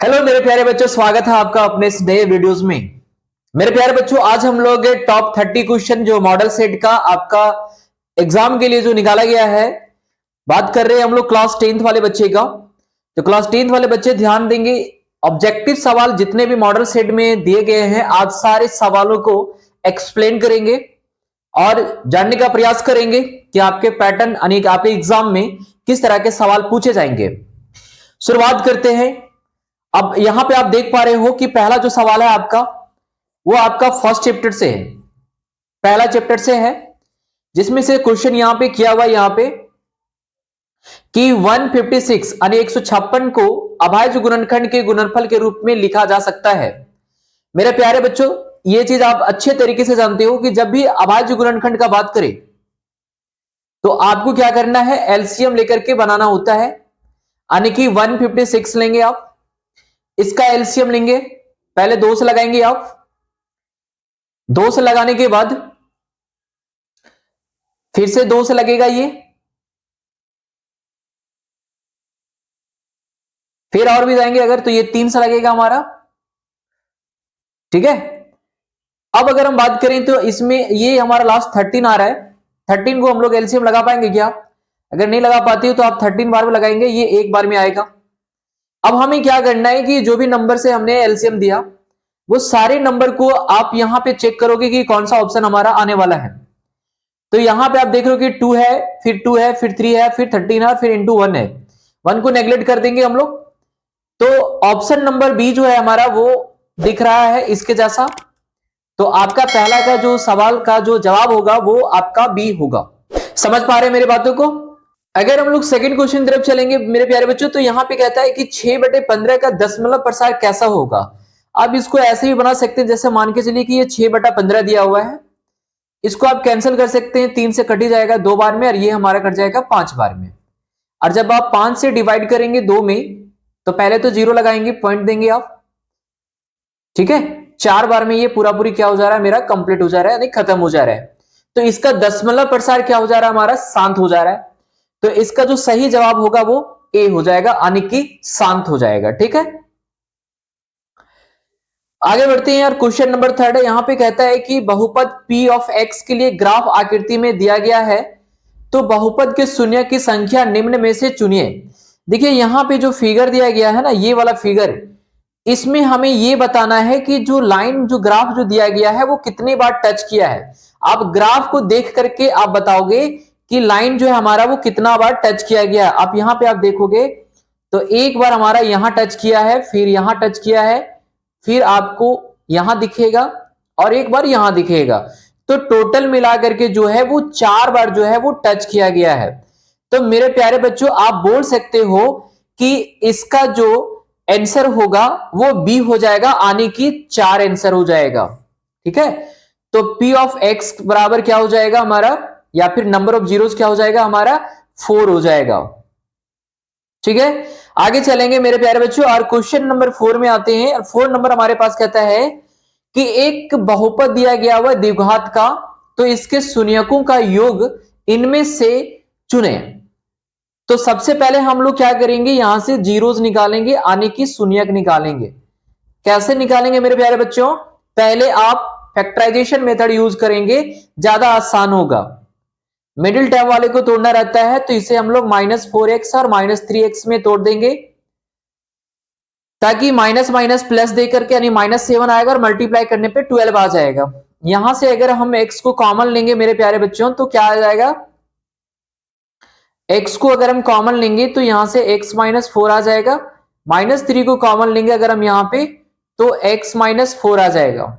Hello मेरे प्यारे बच्चों, स्वागत है आपका अपने इस नए वीडियोस में। मेरे प्यारे बच्चों, आज हम लोग टॉप 30 क्वेश्चन जो मॉडल सेट का आपका एग्जाम के लिए जो निकाला गया है, बात कर रहे हैं हम लोग क्लास 10th वाले बच्चे का। तो क्लास 10th वाले बच्चे ध्यान देंगे, ऑब्जेक्टिव सवाल जितने भी मॉडल सेट में दिए गए हैं, आज सारे सवालों को एक्सप्लेन करेंगे और जानने का प्रयास करेंगे कि आपके पैटर्न यानी आपके एग्जाम में किस तरह के सवाल पूछे जाएंगे। शुरुआत करते हैं। अब यहां पे आप देख पा रहे हो कि पहला जो सवाल है आपका, वो आपका फर्स्ट चैप्टर से है, पहला चैप्टर से है, जिसमें से क्वेश्चन यहां पे किया हुआ यहां पे कि 156 यानी 156 को अभाज्य गुणनखंड के गुणनफल के रूप में लिखा जा सकता है। मेरे प्यारे बच्चों, ये चीज आप अच्छे तरीके से जानते हो कि जब भी अभाज्य गुणनखंड का बात करें तो आपको क्या करना है, एलसीएम लेकर के बनाना होता है। यानी कि 156 लेंगे आप, इसका एलसीएम लेंगे, पहले 2 से लगाएंगे आप, 2 से लगाने के बाद फिर से 2 से लगेगा ये, फिर और भी जाएंगे अगर तो ये 3 से लगेगा हमारा। ठीक है, अब अगर हम बात करें तो इसमें ये हमारा लास्ट 13 आ रहा है। 13 को हम लोग एलसीएम लगा पाएंगे क्या? अगर नहीं लगा पाती हो तो आप 13 बार में लगाएंगे, ये एक बार में आएगा। अब हमें क्या करना है कि जो भी नंबर से हमने एलसीएम दिया वो सारे नंबर को आप यहां पे चेक करोगे कि कौन सा ऑप्शन हमारा आने वाला है। तो यहां पे आप देख रहे हो कि 2 है, फिर 2 है, फिर 3 है, फिर 13 है और फिर इंटू 1 है। 1 को नेग्लेक्ट कर देंगे हम लोग, तो ऑप्शन नंबर बी जो है हमारा वो दिख रहा है इसके जैसा। तो आपका पहला का जो सवाल का जो जवाब होगा वो आपका बी होगा। समझ पा रहे हैं मेरी बातों को? अगर हम लोग सेकंड क्वेश्चन तरफ चलेंगे मेरे प्यारे बच्चों, तो यहां पे कहता है कि 6/15 का दशमलव प्रसार कैसा होगा। आप इसको ऐसे भी बना सकते हैं, जैसे मान के चलिए कि ये 6/15 दिया हुआ है, इसको आप कैंसिल कर सकते हैं, 3 से कट ही जाएगा 2 बार में और ये हमारा कट जाएगा 5 बार में। और जब आप 5 से डिवाइड करेंगे 2 में तो पहले तो 0 लगाएंगे, पॉइंट देंगे आप। ठीक है, 4 बार में ये पूरा पूरी क्या हो जा रहा है, मेरा कंप्लीट हो जा रहा है, यानी खत्म हो जा रहा है। तो इसका दशमलव प्रसार क्या हो जा रहा है, हमारा शांत हो जा रहा है। तो इसका जो सही जवाब होगा वो ए हो जाएगा, यानी कि शांत हो जाएगा। ठीक है, आगे बढ़ते हैं यार। क्वेश्चन नंबर 3 है, यहां पे कहता है कि बहुपद p ऑफ x के लिए ग्राफ आकृति में दिया गया है, तो बहुपद के शून्य की संख्या निम्न में से चुनिए। देखिए यहां पे जो फिगर दिया गया है ना, ये वाला फिगर, इसमें हमें ये बताना है कि जो लाइन जो ग्राफ जो दिया गया है वो कितनी बार टच किया है। आप ग्राफ को देख करके आप बताओगे कि लाइन जो है हमारा वो कितना बार टच किया गया है। आप यहां पे आप देखोगे तो एक बार हमारा यहां टच किया है, फिर यहां टच किया है, फिर आपको यहां दिखेगा और एक बार यहां दिखेगा। तो टोटल मिलाकर के जो है वो 4 बार जो है वो टच किया गया है। तो मेरे प्यारे बच्चों, आप बोल सकते हो कि इसका जो आंसर होगा वो बी हो जाएगा, यानी कि 4 आंसर हो जाएगा। ठीक है, तो p ऑफ x बराबर क्या हो जाएगा हमारा, या फिर नंबर ऑफ जीरोस क्या हो जाएगा हमारा, 4 हो जाएगा। ठीक है, आगे चलेंगे मेरे प्यारे बच्चों और क्वेश्चन नंबर 4 में आते हैं। 4 नंबर हमारे पास कहता है कि एक बहुपद दिया गया हुआ द्विघात का, तो इसके शून्यकों का योग इनमें से चुने। तो सबसे पहले हम लोग क्या करेंगे, यहां से जीरोस निकालेंगे, आने की शून्यक निकालेंगे। कैसे निकालेंगे मेरे प्यारे बच्चों, पहले आप फैक्टराइजेशन मेथड यूज करेंगे, ज्यादा आसान होगा। मिडिल टर्म वाले को तोड़ना रहता है, तो इसे हम लोग -4x और -3x में तोड़ देंगे, ताकि माइनस माइनस प्लस दे करके यानी -7 आएगा और मल्टीप्लाई करने पे 12 आ जाएगा। यहां से अगर हम x को कॉमन लेंगे मेरे प्यारे बच्चों, तो क्या आ जाएगा, x को अगर हम कॉमन लेंगे तो यहां से x -4 आ जाएगा, -3 को कॉमन लेंगे अगर हम यहां पे तो x -4 आ जाएगा।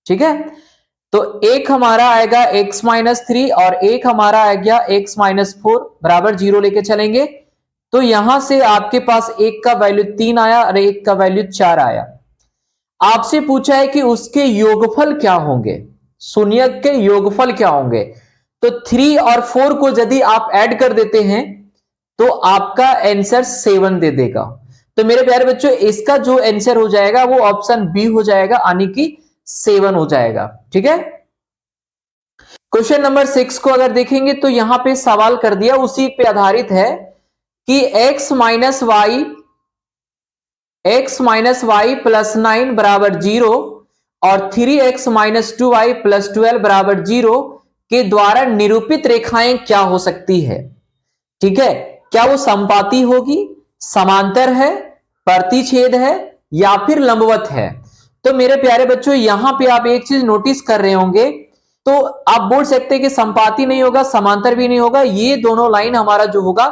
ठीक है, तो एक हमारा आएगा x -3 और एक हमारा आ गया x -4 बराबर 0 लेके चलेंगे। तो यहां से आपके पास एक का वैल्यू 3 आया और एक का वैल्यू 4 आया। आपसे पूछा है कि उसके योगफल क्या होंगे, शून्यक के योगफल क्या होंगे। तो 3 और 4 को यदि आप ऐड कर देते हैं तो आपका आंसर 7 दे देगा। तो मेरे प्यारे बच्चों, इसका जो आंसर हो जाएगा वो ऑप्शन बी हो जाएगा, यानी कि 7 हो जाएगा। ठीक है, क्वेश्चन नंबर 6 को अगर देखेंगे तो यहां पे सवाल कर दिया, उसी पे आधारित है कि x - y x माइनस वाई प्लस 9 बराबर 0 और 3x माइनस 2y प्लस 12 बराबर 0 के द्वारा निरूपित रेखाएं क्या हो सकती है? ठीक है, क्या वो समपाती होगी, समांतर है, प्रतिछेद है या फिर लंबवत है? तो मेरे प्यारे बच्चों यहां पे आप एक चीज नोटिस कर रहे होंगे, तो आप बोल सकते हैं कि समपाती नहीं होगा, समांतर भी नहीं होगा, ये दोनों लाइन हमारा जो होगा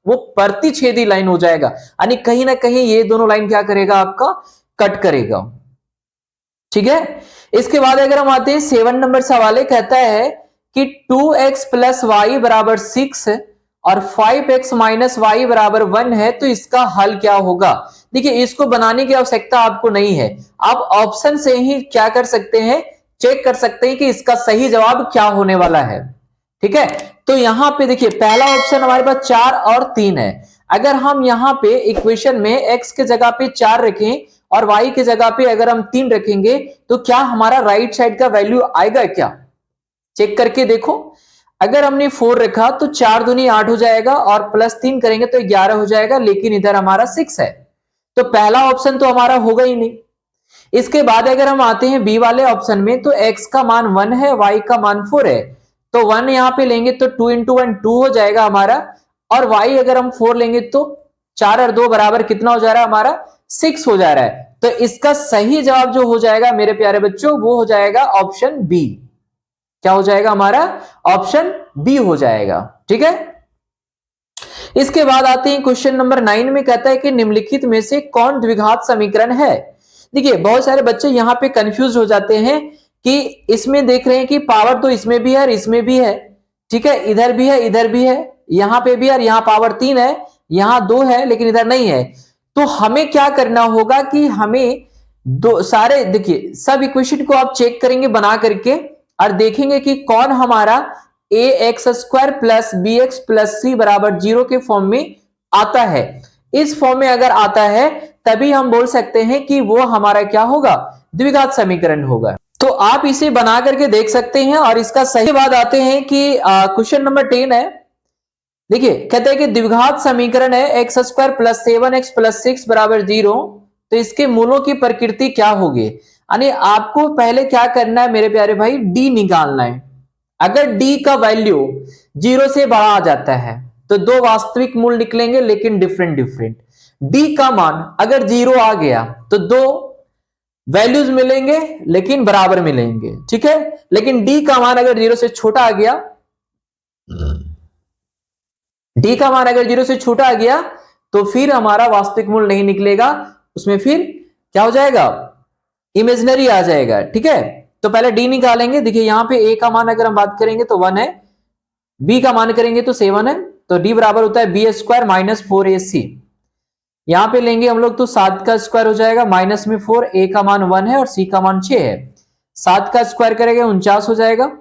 वो प्रतिछेदी लाइन हो जाएगा, यानी कहीं ना कहीं ये दोनों लाइन क्या करेगा, आपका कट करेगा। ठीक है, इसके बाद अगर हम आते हैं 7 नंबर सवाल, कहता है कि 2x प्लस वाई बराबर 6 और 5x माइनस वाई बराबर 1 है, तो इसका हल क्या होगा? देखिए, इसको बनाने की आवश्यकता आपको नहीं है, आप ऑप्शन से ही क्या कर सकते हैं, चेक कर सकते हैं कि इसका सही जवाब क्या होने वाला है। ठीक है, तो यहां पे देखिए पहला ऑप्शन हमारे पास 4 और 3 है। अगर हम यहां पे इक्वेशन में x के जगह पे 4 रखें और y की जगह पे अगर हम 3 रखेंगे, तो क्या हमारा राइट साइड का वैल्यू आएगा क्या? चेक करके देखो। अगर हमने 4 रखा तो 4 दूनी 8 हो जाएगा और प्लस 3 करेंगे तो 11 हो जाएगा, लेकिन इधर हमारा 6 है, तो पहला ऑप्शन तो हमारा होगा ही नहीं। इसके बाद अगर हम आते हैं बी वाले ऑप्शन में, तो x का मान 1 है, y का मान 4 है, तो 1 यहां पे लेंगे तो 2 इंटू 1 2 हो जाएगा हमारा, और y अगर हम 4 लेंगे तो 4 और 2 बराबर कितना हो जा रहा है हमारा, 6 हो जा रहा है। तो इसका सही जवाब जो हो जाएगा मेरे प्यारे बच्चों, वो हो जाएगा ऑप्शन बी। क्या हो जाएगा हमारा, ऑप्शन बी हो जाएगा। ठीक है, इसके बाद आते हैं क्वेश्चन नंबर 9 में, कहता है कि निम्नलिखित में से कौन द्विघात समीकरण है? देखिए, बहुत सारे बच्चे यहां पे कंफ्यूज हो जाते हैं कि इसमें देख रहे हैं कि पावर तो इसमें भी है और इसमें भी है। ठीक है, इधर भी है, इधर भी है, यहां पे भी है, और यहां पावर 3 है, यहां 2 है लेकिन इधर नहीं है। तो हमें क्या करना होगा कि हमें दो सारे, देखिए सब इक्वेशन को आप चेक करेंगे बना करके और देखेंगे कि कौन हमारा a x square plus b x plus c बराबर 0 के फॉर्म में आता है। इस फॉर्म में अगर आता है तभी हम बोल सकते हैं कि वो हमारा क्या होगा, द्विघात समीकरण होगा। तो आप इसे बना करके देख सकते हैं। और इसका सही बात आते हैं कि क्वेश्चन नंबर 10 है। देखिए, कहते हैं कि द्विघात समीकरण है x square plus 7x plus 6 बराबर 0, तो इसके मूलों की प्रकृति क्या होगी? यानी आपको पहले क्या करना है मेरे प्यारे भाई, डी निकालना है। अगर डी का वैल्यू 0 से बड़ा आ जाता है तो दो वास्तविक मूल निकलेंगे, लेकिन डिफरेंट डिफरेंट। डी का मान अगर 0 आ गया तो दो वैल्यूज मिलेंगे लेकिन बराबर मिलेंगे। ठीक है, लेकिन डी का मान अगर 0 से छोटा आ गया, डी का मान अगर 0 से छोटा आ गया तो फिर हमारा वास्तविक मूल नहीं निकलेगा, उसमें फिर क्या हो जाएगा, इमेजिनरी आ जाएगा। ठीक है, तो पहले डी निकालेंगे। देखिए यहां पे ए का मान अगर हम बात करेंगे तो 1 है, बी का मान करेंगे तो 7 है, तो डी बराबर होता है बी स्क्वायर माइनस 4ac। यहां पे लेंगे हम लोग तो 7 का स्क्वायर हो जाएगा, माइनस में 4, ए का मान 1 है और सी का मान 6 है, 7 का स्क्वायर करेंगे 49 हो जाएगा,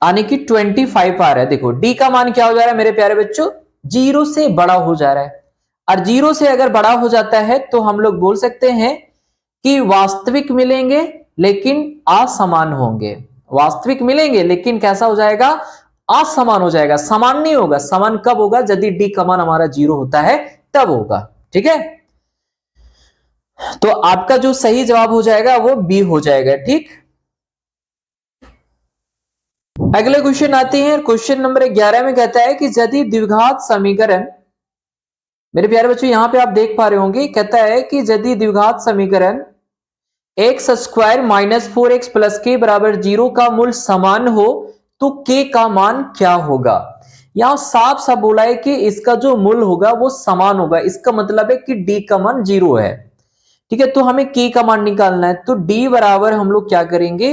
यानी कि 25 आ रहा है। देखो डी का मान क्या हो जा रहा है मेरे प्यारे बच्चों, 0 से बड़ा हो जा रहा है, और 0 से अगर बड़ा हो जाता है तो हम लोग बोल सकते हैं कि वास्तविक मिलेंगे लेकिन असमान होंगे। वास्तविक मिलेंगे लेकिन कैसा हो जाएगा, असमान हो जाएगा, समान नहीं होगा। समान कब होगा, यदि डी का मान हमारा 0 होता है तब होगा। ठीक है, तो आपका जो सही जवाब हो जाएगा वो बी हो जाएगा। ठीक, अगले क्वेश्चन आते हैं। क्वेश्चन नंबर 11 में कहता है कि यदि द्विघात समीकरण, मेरे प्यारे बच्चों यहां पे आप देख पा रहे होंगे, कहता है कि यदि द्विघात समीकरण x square minus 4x plus के बराबर 0 का मूल समान हो तो k का मान क्या होगा? यहां साफ साफ बोला है कि इसका जो मूल होगा वो समान होगा, इसका मतलब है कि d का मान 0 है। ठीक है, तो हमें k का मान निकालना है, तो d बराबर हम लोग क्या करेंगे,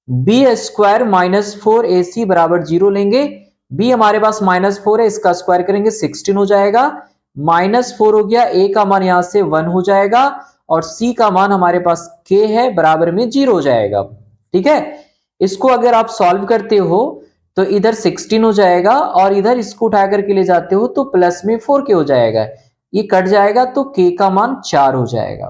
बी स्क्वायर माइनस 4ac बराबर 0 लेंगे। b हमारे पास माइनस 4 है, इसका स्क्वायर करेंगे 16 हो जाएगा, माइनस 4 हो गया, a का मान यहां से 1 हो जाएगा और c का मान हमारे पास k है, बराबर में 0 हो जाएगा। ठीक है, इसको अगर आप सॉल्व करते हो तो इधर 16 हो जाएगा और इधर इसको उठा करके ले जाते हो तो प्लस में 4k हो जाएगा, ये कट जाएगा तो k का मान 4 हो जाएगा।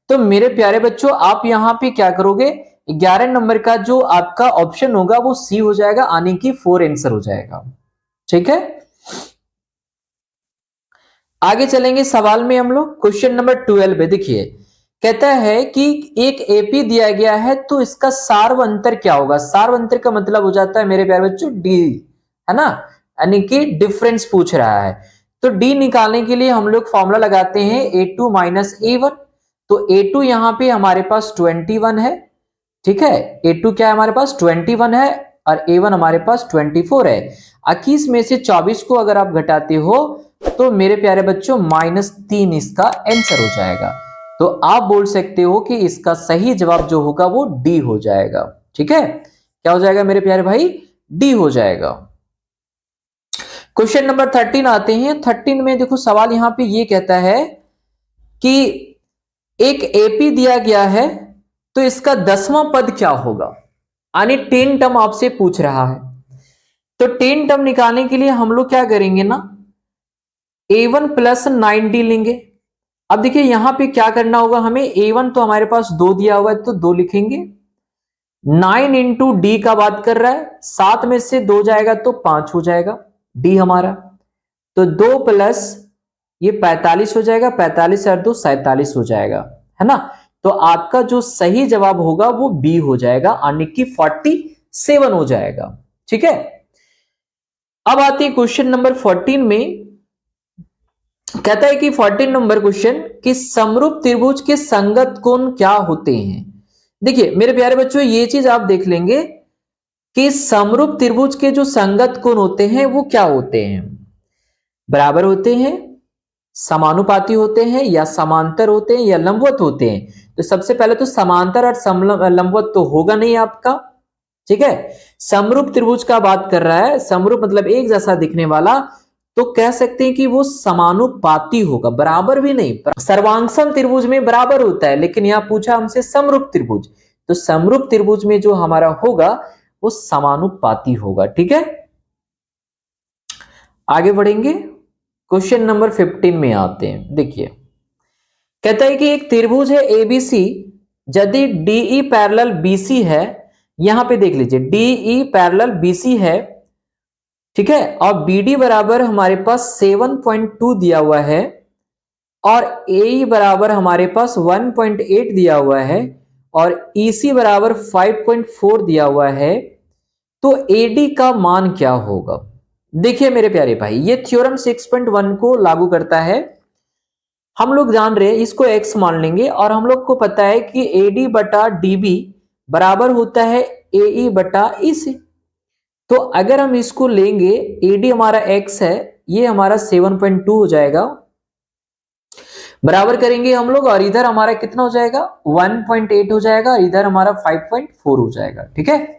तो मेरे प्यारे बच्चों आप यहां पे क्या करोगे, 11 नंबर का जो आपका ऑप्शन होगा वो सी हो जाएगा, आने की 4 आंसर हो जाएगा। ठीक है, आगे चलेंगे सवाल में हम लोग क्वेश्चन नंबर 12 पे। देखिए कहता है कि एक एपी दिया गया है तो इसका सार्वंतर क्या होगा। सार्वंतर का मतलब हो जाता है मेरे प्यारे बच्चों डी, है ना, यानी कि डिफरेंस पूछ रहा है। तो डी निकालने के लिए हम लोग फॉर्मूला लगाते हैं A2 माइनस A1। तो A2 यहाँ पे हमारे पास 21 है, ठीक है। A2 क्या है हमारे पास 21 है और A1 हमारे पास 24 है। 21 में से 24 को अगर आप घटाते हो तो मेरे प्यारे बच्चों -3 इसका आंसर हो जाएगा। तो आप बोल सकते हो कि इसका सही जवाब जो होगा वो डी हो जाएगा। ठीक है, क्या हो जाएगा मेरे प्यारे भाई, डी हो जाएगा। क्वेश्चन नंबर 13 आते हैं। 13 में देखो सवाल यहां पे ये कहता है कि एक एपी दिया गया है तो इसका 10वां पद क्या होगा, यानी 10 टर्म आपसे पूछ रहा है। तो 10 टर्म निकालने के लिए हम लोग क्या करेंगे ना, A1 प्लस 9D लेंगे। अब देखिए यहां पे क्या करना होगा हमें, A1 तो हमारे पास 2 दिया हुआ है तो 2 लिखेंगे। 9 इंटू डी का बात कर रहा है, 7 में से 2 जाएगा तो 5 हो जाएगा डी हमारा। तो 2 प्लस ये 45 हो जाएगा, 45 और 2 47 हो जाएगा, है ना। तो आपका जो सही जवाब होगा वो बी हो जाएगा, यानी कि 47 हो जाएगा। ठीक है, अब आते हैं क्वेश्चन नंबर 14 में। कहता है कि 14 नंबर क्वेश्चन कि समरूप त्रिभुज के संगत कोण क्या होते हैं। देखिए मेरे प्यारे बच्चों ये चीज आप देख लेंगे कि समरूप त्रिभुज के जो संगत कोण होते हैं वो क्या होते हैं, बराबर होते हैं, समानुपाती होते हैं, या समांतर होते हैं, या लंबवत होते हैं। तो सबसे पहले तो समांतर और लंबवत तो होगा नहीं आपका। ठीक है, समरूप त्रिभुज का बात कर रहा है, समरूप मतलब एक जैसा दिखने वाला, तो कह सकते हैं कि वो समानुपाती होगा, बराबर भी नहीं। सर्वांगसम त्रिभुज में बराबर होता है, लेकिन यहां पूछा हमसे समरूप त्रिभुज, तो समरूप त्रिभुज में जो हमारा होगा वो समानुपाती होगा। ठीक है, आगे बढ़ेंगे, क्वेश्चन नंबर 15 में आते हैं। देखिए कहता है कि एक त्रिभुज है एबीसी, यदि डीई पैरेलल बीसी है, यहां पे देख लीजिए डीई पैरेलल बीसी है, ठीक है, और बीडी बराबर हमारे पास 7.2 दिया हुआ है, और ए बराबर हमारे पास 1.8 दिया हुआ है, और ईसी बराबर 5.4 दिया हुआ है, तो एडी का मान क्या होगा। देखिए मेरे प्यारे भाई ये थ्योरम 6.1 को लागू करता है। हम लोग जान रहे हैं इसको x मान लेंगे, और हम लोग को पता है कि AD बटा DB बराबर होता है AE बटा EC। तो अगर हम इसको लेंगे, AD हमारा x है, ये हमारा 7.2 हो जाएगा, बराबर करेंगे हम लोग, और इधर हमारा कितना हो जाएगा 1.8 हो जाएगा, और इधर हमारा 5.4 हो जाएगा। ठीक है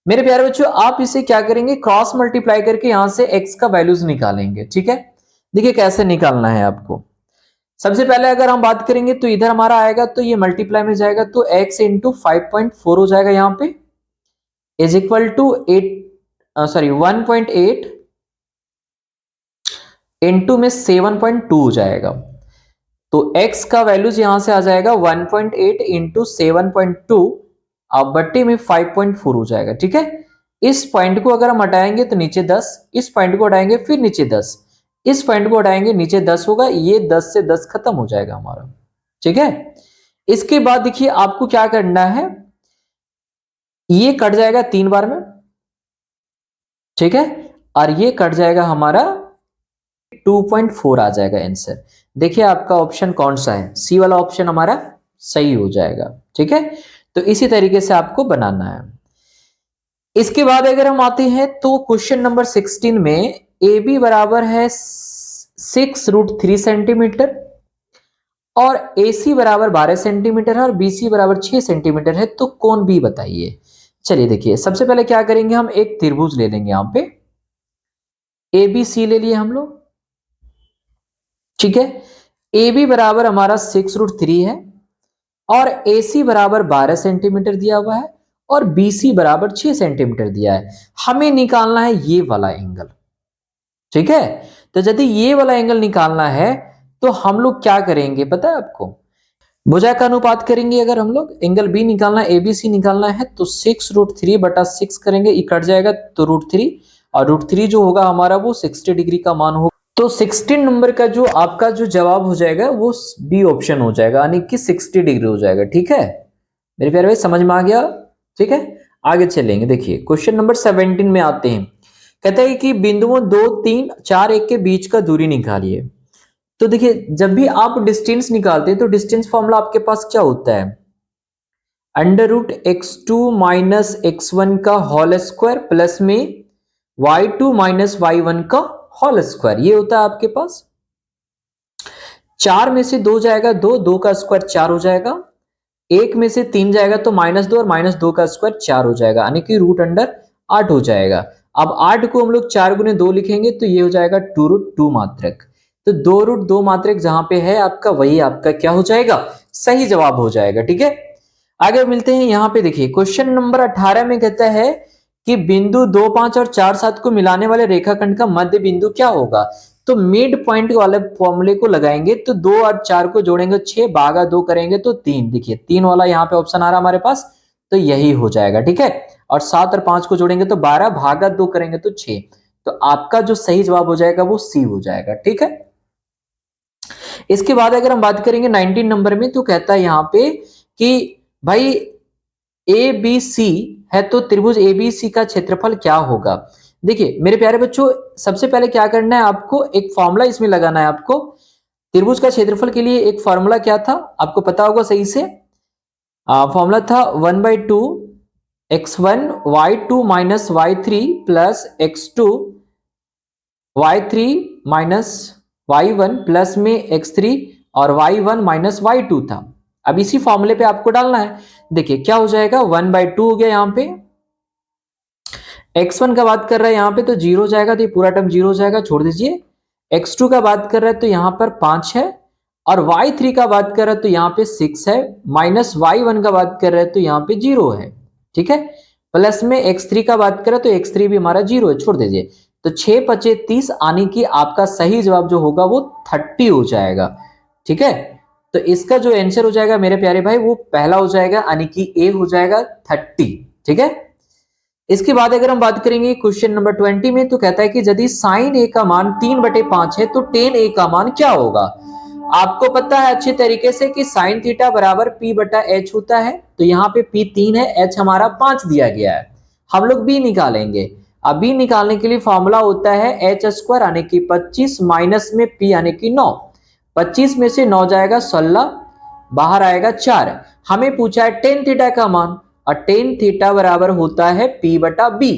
मेरे प्यारे बच्चों, आप इसे क्या करेंगे, क्रॉस मल्टीप्लाई करके यहां से x का वैल्यूज निकालेंगे। ठीक है, देखिए कैसे निकालना है आपको। सबसे पहले अगर हम बात करेंगे तो इधर हमारा आएगा तो ये मल्टीप्लाई में जाएगा, तो x इंटू 5.4 हो जाएगा यहाँ पे, इज इक्वल टू 1.8 इंटू में 7.2 हो जाएगा। तो x का वैल्यूज यहां से आ जाएगा 1.8 इंटू 7.2 अब बट्टे में 5.4 हो जाएगा। ठीक है, इस पॉइंट को अगर हम हटाएंगे तो नीचे 10, इस पॉइंट को हटाएंगे फिर नीचे 10, इस पॉइंट को हटाएंगे नीचे 10 होगा, ये 10 से 10 खत्म हो जाएगा हमारा। ठीक है, इसके बाद देखिए आपको क्या करना है, ये कट जाएगा 3 बार में, ठीक है, और ये कट जाएगा हमारा 2.4 आ जाएगा आंसर। देखिए आपका ऑप्शन कौन सा है, सी वाला ऑप्शन हमारा सही हो जाएगा। ठीक है, तो इसी तरीके से आपको बनाना है। इसके बाद अगर हम आते हैं तो क्वेश्चन नंबर 16 में ए बी बराबर है 6√3 सेंटीमीटर, और ए सी बराबर 12 सेंटीमीटर है, और बी सी बराबर 6 सेंटीमीटर है, तो कोण बी बताइए। चलिए देखिए सबसे पहले क्या करेंगे, हम एक त्रिभुज ले लेंगे, यहां पे ए बी सी ले लिए हम लोग। ठीक है, ए बी बराबर हमारा 6√3 है, और ए सी बराबर 12 सेंटीमीटर दिया हुआ है, और बी सी बराबर 6 सेंटीमीटर दिया है। हमें निकालना है ये वाला एंगल। ठीक है, तो यदि ये वाला एंगल निकालना है तो हम लोग क्या करेंगे पता है आपको, भुजा का अनुपात करेंगे। अगर हम लोग एंगल बी निकालना है, एबीसी निकालना है, तो 6√3 बटा 6 करेंगे, ये कट जाएगा तो √3, और √3 जो होगा हमारा वो 60 डिग्री का मान होगा। तो 16 नंबर का जो आपका जो जवाब हो जाएगा वो बी ऑप्शन हो जाएगा, यानी कि 60 डिग्री हो जाएगा। ठीक है मेरे प्यारे भाई, समझ में आ गया? ठीक है, आगे चलेंगे। देखिए क्वेश्चन नंबर 17 में आते हैं। कहता है कि बिंदुओं 2 3 4 1 के बीच का दूरी निकालिए। तो देखिए जब भी आप डिस्टेंस निकालते हैं तो डिस्टेंस फॉर्मूला आपके पास क्या होता है? Under root x2 minus x1 का होल स्क्वायर प्लस में y2 माइनस y1 का होल स्क्वायर, ये होता है आपके पास। 4 में से 2 जाएगा 2, 2 का स्क्वायर 4 हो जाएगा। 1 में से 3 जाएगा तो -2 और -2 का स्क्वायर 4 हो जाएगा, यानी कि रूट अंडर 8 हो जाएगा। अब 8 को हम लोग 4 गुने 2 लिखेंगे तो ये हो जाएगा 2 रूट 2 मात्रक। तो 2 रूट 2 मात्रक जहां पे है आपका, वही आपका क्या हो जाएगा? सही जवाब हो जाएगा। ठीक है, आगे मिलते हैं। यहाँ पे देखिए क्वेश्चन नंबर 18 में कहता है कि बिंदु 2 5 और 4 7 को मिलाने वाले रेखाखंड का मध्य बिंदु क्या होगा? तो मिड पॉइंट वाले फॉर्मूले को लगाएंगे तो 2 और 4 को जोड़ेंगे 6 भागा 2 करेंगे तो 3। देखिए 3 वाला यहाँ पे ऑप्शन आ रहा हमारे पास, तो यही हो जाएगा। ठीक है, और 7 और 5 को जोड़ेंगे तो 12 भागा 2 करेंगे तो 6। तो आपका जो सही जवाब हो जाएगा वो सी हो जाएगा। ठीक है, इसके बाद अगर हम बात करेंगे 19 नंबर में, तो कहता है यहाँ पे कि भाई ए बी सी है तो त्रिभुज एबीसी का क्षेत्रफल क्या होगा? देखिए मेरे प्यारे बच्चों, सबसे पहले क्या करना है आपको, एक फॉर्मूला इसमें लगाना है आपको। त्रिभुज का क्षेत्रफल के लिए एक फॉर्मूला क्या था आपको पता होगा सही से। फॉर्मूला था 1/2 x1 y2 minus y3 plus x2 y3 minus y1 plus में x3 और y1 माइनस y2 था। अब इसी फॉर्मूले पे आपको डालना है। देखिए क्या हो जाएगा, 1/2 हो गया यहाँ पे। x1 का बात कर रहा है यहाँ पे तो 0 हो जाएगा, तो ये पूरा टर्म 0 हो जाएगा, छोड़ दीजिए। x2 का बात कर रहा है तो यहाँ पर 5 है, और y3 का बात कर रहा है तो यहाँ पे 6 है, माइनस y1 का बात कर रहा है तो यहाँ पे 0 है। ठीक है, प्लस में x3 का बात करें तो x3 भी हमारा 0 है, छोड़ दीजिए। तो 6 5 30, आने की आपका सही जवाब जो होगा वो 30 हो जाएगा। ठीक है, तो इसका जो आंसर हो जाएगा मेरे प्यारे भाई वो पहला हो जाएगा, यानी कि ए हो जाएगा 30। ठीक है, इसके बाद अगर हम बात करेंगे क्वेश्चन नंबर 20 में, तो कहता है कि यदि साइन ए का मान 3/5 है तो टेन ए का मान क्या होगा? आपको पता है अच्छे तरीके से कि साइन थीटा बराबर p/h होता है। तो यहाँ पे p 3 है, h हमारा 5 दिया गया है। हम लोग b निकालेंगे। अब b निकालने के लिए फॉर्मूला होता है h स्क्वायर यानी कि 25 माइनस में p यानी कि 9। 25 में से 9 जाएगा 16, बाहर आएगा 4। हमें पूछा है टेन थीटा का मान, और टेन थीटा बराबर होता है p/b।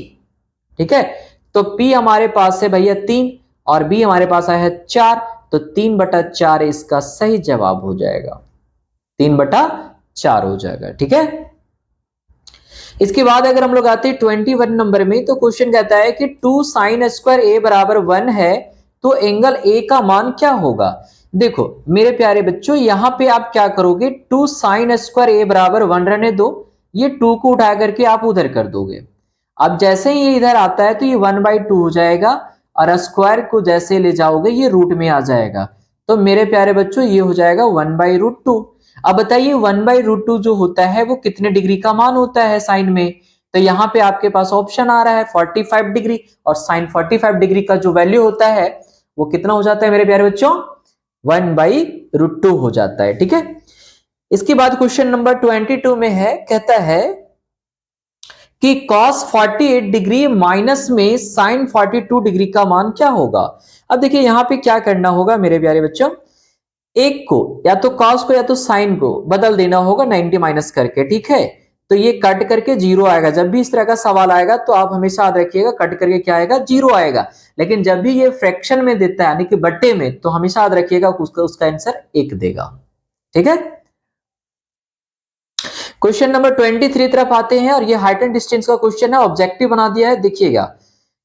ठीक है, तो p हमारे पास है भैया 3 और b हमारे पास आया है 4, तो 3/4 इसका सही जवाब हो जाएगा, 3/4 हो जाएगा। ठीक है, इसके बाद अगर हम लोग आते हैं 21 नंबर में, तो क्वेश्चन कहता है कि 2 साइन स्क्वायर ए बराबर 1 है तो एंगल ए का मान क्या होगा? देखो मेरे प्यारे बच्चों, यहां पे आप क्या करोगे, 2 साइन स्क्वायर ए बराबर 1 रहने दो, ये 2 को उठा करके आप उधर कर दोगे। अब जैसे ही ये इधर आता है तो ये 1/2 हो जाएगा, और स्क्वायर को जैसे ले जाओगे ये रूट में आ जाएगा। तो मेरे प्यारे बच्चों ये हो जाएगा 1/√2। अब बताइए 1/√2 जो होता है वो कितने डिग्री का मान होता है साइन में? तो यहाँ पे आपके पास ऑप्शन आ रहा है 45 डिग्री, और साइन 45 डिग्री का जो वैल्यू होता है वो कितना हो जाता है मेरे प्यारे बच्चों? 1/√2 हो जाता है। ठीक है, इसके बाद क्वेश्चन नंबर 22 में है, कहता है कि cos 48 डिग्री माइनस में sin 42 डिग्री का मान क्या होगा? अब देखिए यहां पे क्या करना होगा मेरे प्यारे बच्चों, एक को या तो cos को या तो sin को बदल देना होगा 90 माइनस करके। ठीक है, तो ये कट करके 0 आएगा। जब भी इस तरह का सवाल आएगा तो आप हमेशा याद रखिएगा कट करके क्या आएगा, 0 आएगा। लेकिन जब भी ये फ्रैक्शन में देता है यानी कि बट्टे में, तो हमेशा याद रखिएगा उसका आंसर 1 देगा। ठीक है, क्वेश्चन नंबर 23 तरफ आते हैं, और ये हाइट एंड डिस्टेंस का क्वेश्चन है, ऑब्जेक्टिव बना दिया है। देखिएगा,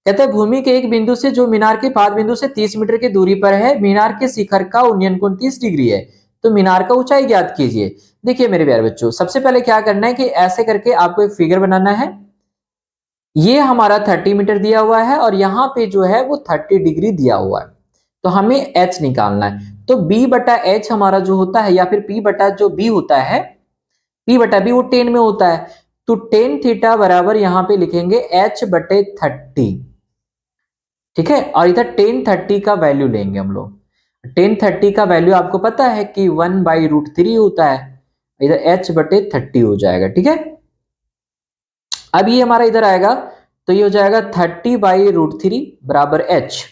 कहते हैं भूमि के एक बिंदु से जो मीनार के पाद बिंदु से 30 मीटर की दूरी पर है, मीनार के शिखर का उन्नयन कोण 30 डिग्री है, तो मीनार का ऊंचाई ज्ञात कीजिए। देखिए मेरे प्यारे बच्चों, सबसे पहले क्या करना है कि ऐसे करके आपको एक फिगर बनाना है। ये हमारा 30 मीटर दिया हुआ है, और यहाँ पे जो है वो 30 डिग्री दिया हुआ है, तो हमें h निकालना है। तो b/h हमारा जो होता है, या फिर p/b होता है, p/b वो 10 में होता है, तो टेन थीटा बराबर यहाँ पे लिखेंगे h/30। ठीक है। और इधर 1030 का वैल्यू लेंगे हम लोग। 1030 का वैल्यू आपको पता है कि 1/√3 होता है, इधर h/30 हो जाएगा। ठीक है, अब ये हमारा इधर आएगा तो ये हो जाएगा 30/√3 बराबर h।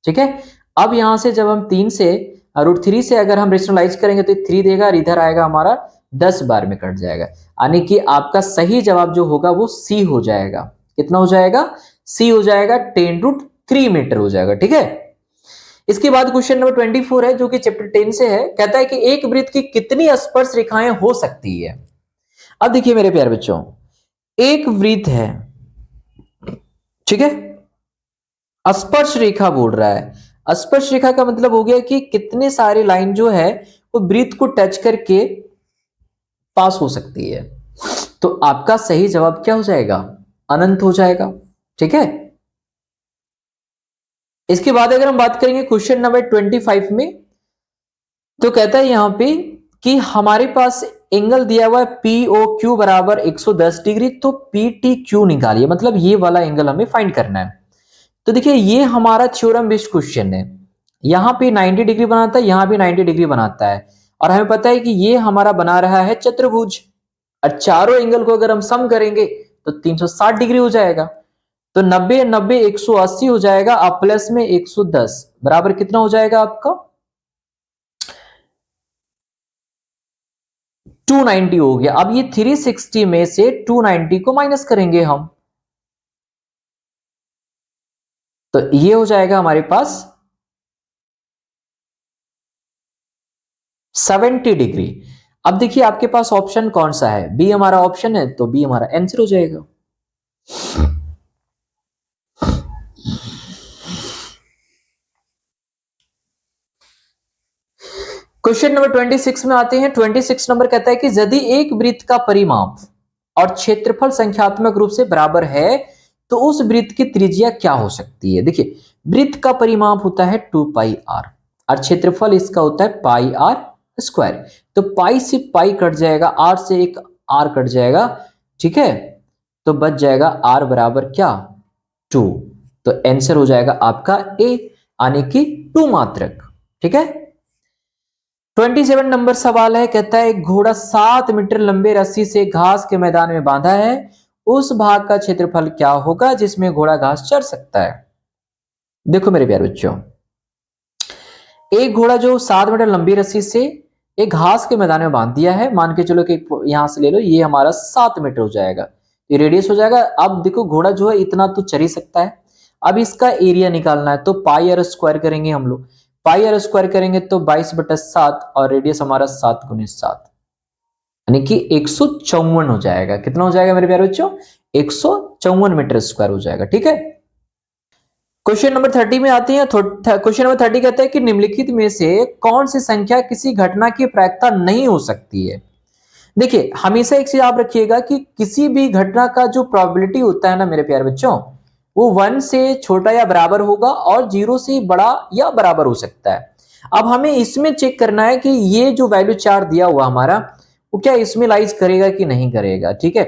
ठीक है, अब यहां से जब हम 3 से √3 से अगर हम रेशनलाइज करेंगे तो 3 देगा और इधर आएगा हमारा 10 बार में कट जाएगा, यानी कि आपका सही जवाब जो होगा वो सी हो जाएगा। कितना हो जाएगा? सी हो जाएगा, 10√3 मीटर हो जाएगा। ठीक है, इसके बाद क्वेश्चन नंबर 24 है जो कि चैप्टर 10 से है। कहता है कि एक वृत्त की कितनी स्पर्श रेखाएं हो सकती है। अब देखिए मेरे प्यारे बच्चों, एक वृत्त है, ठीक है, स्पर्श रेखा बोल रहा है। स्पर्श रेखा का मतलब हो गया कि कितने सारे लाइन जो है वो वृत्त को टच करके पास हो सकती है। तो आपका सही जवाब क्या हो जाएगा? अनंत हो जाएगा। ठीक है, इसके बाद अगर हम बात करेंगे क्वेश्चन नंबर 25 में, तो कहता है यहां पे कि हमारे पास एंगल दिया हुआ है POQ बराबर 110 डिग्री, तो PTQ निकालिए, मतलब ये वाला एंगल हमें फाइंड करना है। तो देखिए ये हमारा थ्योरम बेस्ड क्वेश्चन है, यहां पे 90 डिग्री बनाता है, यहां भी 90 डिग्री बनाता है, और हमें पता है कि ये हमारा बना रहा है चतुर्भुज, और चारों एंगल को अगर हम सम करेंगे तो 360 डिग्री हो जाएगा। तो 90 90 180 हो जाएगा, आप प्लस में 110 बराबर कितना हो जाएगा आपका? 290 हो गया। अब ये 360 में से 290 को माइनस करेंगे हम, तो ये हो जाएगा हमारे पास 70 डिग्री। अब देखिए आपके पास ऑप्शन कौन सा है? बी हमारा ऑप्शन है, तो बी हमारा आंसर हो जाएगा। क्वेश्चन नंबर 26 में आते हैं। 26 नंबर कहता है कि यदि एक वृत्त का परिमाप और क्षेत्रफल संख्यात्मक रूप से बराबर है तो उस वृत्त की त्रिज्या क्या हो सकती है। देखिए वृत्त का परिमाप होता है 2πr और क्षेत्रफल इसका होता है πr²। तो पाई से पाई कट जाएगा, आर से एक आर कट जाएगा, ठीक है, तो बच जाएगा आर बराबर क्या? 2। तो आंसर हो जाएगा आपका ए, यानी कि 2 मात्रक। ठीक है, 27 नंबर सवाल है, कहता है एक घोड़ा 7 मीटर लंबे रस्सी से घास के मैदान में बांधा है, उस भाग का क्षेत्रफल क्या होगा जिसमें घोड़ा घास चर सकता है। देखो मेरे प्यारे बच्चों, एक घोड़ा जो 7 मीटर लंबी रस्सी से एक घास के मैदान में बांध दिया है, मान के चलो कि यहां से ले लो, ये हमारा 7 मीटर हो जाएगा, ये रेडियस हो जाएगा। अब देखो घोड़ा जो है इतना तो चर ही सकता है। अब इसका एरिया निकालना है, तो πr² करेंगे हम लोग, πr² करेंगे तो 22/7 और रेडियस हमारा 7×7, यानी कि 154 हो जाएगा। कितना हो जाएगा मेरे प्यारे बच्चों? 154 मीटर स्क्वायर हो जाएगा। ठीक है, क्वेश्चन नंबर 30 में आते हैं। क्वेश्चन नंबर 30 कहता है कि निम्नलिखित में से कौन सी संख्या किसी घटना की प्रायिकता नहीं हो सकती है। देखिए हमेशा एक चीज आप रखिएगा कि किसी भी घटना का जो प्रोबेबिलिटी होता है ना मेरे प्यारे बच्चों, वो 1 से छोटा या बराबर होगा और 0 से बड़ा या बराबर हो सकता है। अब हमें इसमें चेक करना है कि ये जो वैल्यू 4 दिया हुआ हमारा, वो क्या इसमें लाइज करेगा कि नहीं करेगा। ठीक है,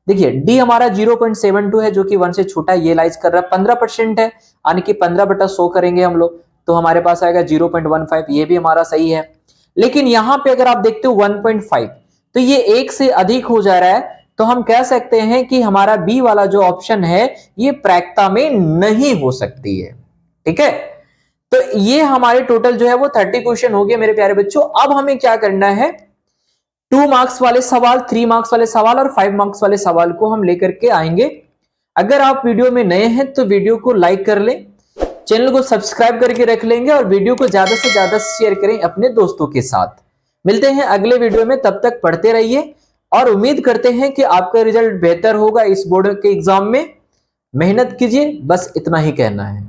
देखिए डी हमारा 0.72 है जो कि 1 से छोटा है, ये लाइज कर रहा है। 15% है, यानी कि 15/100 करेंगे हम लोग, तो हमारे पास आएगा 0.15, ये भी हमारा सही है। लेकिन यहां पे अगर आप देखते हो 1.5, तो ये 1 से अधिक हो जा रहा है, तो हम कह सकते हैं कि हमारा बी वाला जो ऑप्शन है ये प्रायिकता में नहीं हो सकती है। ठीक है, तो ये हमारे टोटल जो है वो 30 क्वेश्चन हो गए मेरे प्यारे बच्चों। अब हमें क्या करना है, 2 मार्क्स वाले सवाल, 3 मार्क्स वाले सवाल और 5 मार्क्स वाले सवाल को हम लेकर के आएंगे। अगर आप वीडियो में नए हैं तो वीडियो को लाइक कर लें, चैनल को सब्सक्राइब करके रख लेंगे और वीडियो को ज्यादा से ज्यादा शेयर करें अपने दोस्तों के साथ। मिलते हैं अगले वीडियो में, तब तक पढ़ते रहिए और उम्मीद करते हैं कि आपका रिजल्ट बेहतर होगा इस बोर्ड के एग्जाम में। मेहनत कीजिए, बस इतना ही कहना है।